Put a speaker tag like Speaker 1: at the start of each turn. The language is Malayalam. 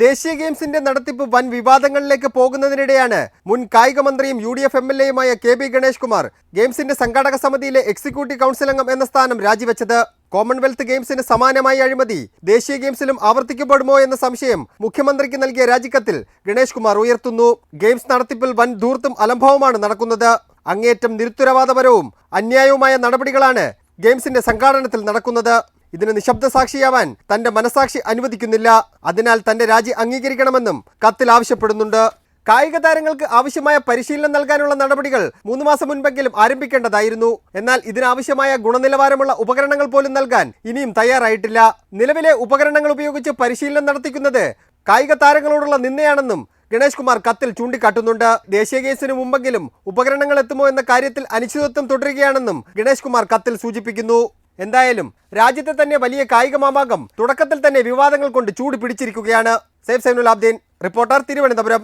Speaker 1: ദേശീയ ഗെയിംസിന്റെ നടത്തിപ്പ് വൻ വിവാദങ്ങളിലേക്ക് പോകുന്നതിനിടെയാണ് മുൻ കായിക മന്ത്രിയും UDF MLAയുമായ KB ഗണേഷ് കുമാർ ഗെയിംസിന്റെ സംഘാടക സമിതിയിലെ എക്സിക്യൂട്ടീവ് കൗൺസിൽ അംഗം എന്ന സ്ഥാനം രാജിവെച്ചത്. കോമൺവെൽത്ത് ഗെയിംസിന് സമാനമായ അഴിമതി ദേശീയ ഗെയിംസിലും ആവർത്തിക്കപ്പെടുമോ എന്ന സംശയം മുഖ്യമന്ത്രിക്ക് നൽകിയ രാജിക്കത്തിൽ ഗണേഷ് കുമാർ ഉയർത്തുന്നു. ഗെയിംസ് നടത്തിപ്പിൽ വൻ ധൂർത്തും അലംഭാവമാണ് നടക്കുന്നത്. അങ്ങേയറ്റം നിരുത്തരവാദപരവും അന്യായവുമായ നടപടികളാണ് ഗെയിംസിന്റെ സംഘാടനത്തിൽ നടക്കുന്നത്. ഇതിന് നിശബ്ദ സാക്ഷിയാവാൻ തന്റെ മനസാക്ഷി അനുവദിക്കുന്നില്ല. അതിനാൽ തന്റെ രാജി അംഗീകരിക്കണമെന്നും കത്തിൽ ആവശ്യപ്പെടുന്നുണ്ട്. കായിക താരങ്ങൾക്ക് ആവശ്യമായ പരിശീലനം നൽകാനുള്ള നടപടികൾ 3 മാസം മുൻപെങ്കിലും ആരംഭിക്കേണ്ടതായിരുന്നു. എന്നാൽ ഇതിനാവശ്യമായ ഗുണനിലവാരമുള്ള ഉപകരണങ്ങൾ പോലും നൽകാൻ ഇനിയും തയ്യാറായിട്ടില്ല. നിലവിലെ ഉപകരണങ്ങൾ ഉപയോഗിച്ച് പരിശീലനം നടത്തിക്കുന്നത് കായിക താരങ്ങളോടുള്ള നിന്ദയാണെന്നും ഗണേഷ് കുമാർ കത്തിൽ ചൂണ്ടിക്കാട്ടുന്നുണ്ട്. ദേശീയ ഗെയിംസിന് മുമ്പെങ്കിലും ഉപകരണങ്ങൾ എത്തുമോ എന്ന കാര്യത്തിൽ അനിശ്ചിതത്വം തുടരുകയാണെന്നും ഗണേഷ് കുമാർ കത്തിൽ സൂചിപ്പിക്കുന്നു. എന്തായാലും രാജ്യത്തെ തന്നെ വലിയ കായിക മാമാകം തുടക്കത്തിൽ തന്നെ വിവാദങ്ങൾ കൊണ്ട് ചൂട് പിടിച്ചിരിക്കുകയാണ്. സേഫ് സൈനുൽ ആബ്ദീൻ, റിപ്പോർട്ടർ, തിരുവനന്തപുരം.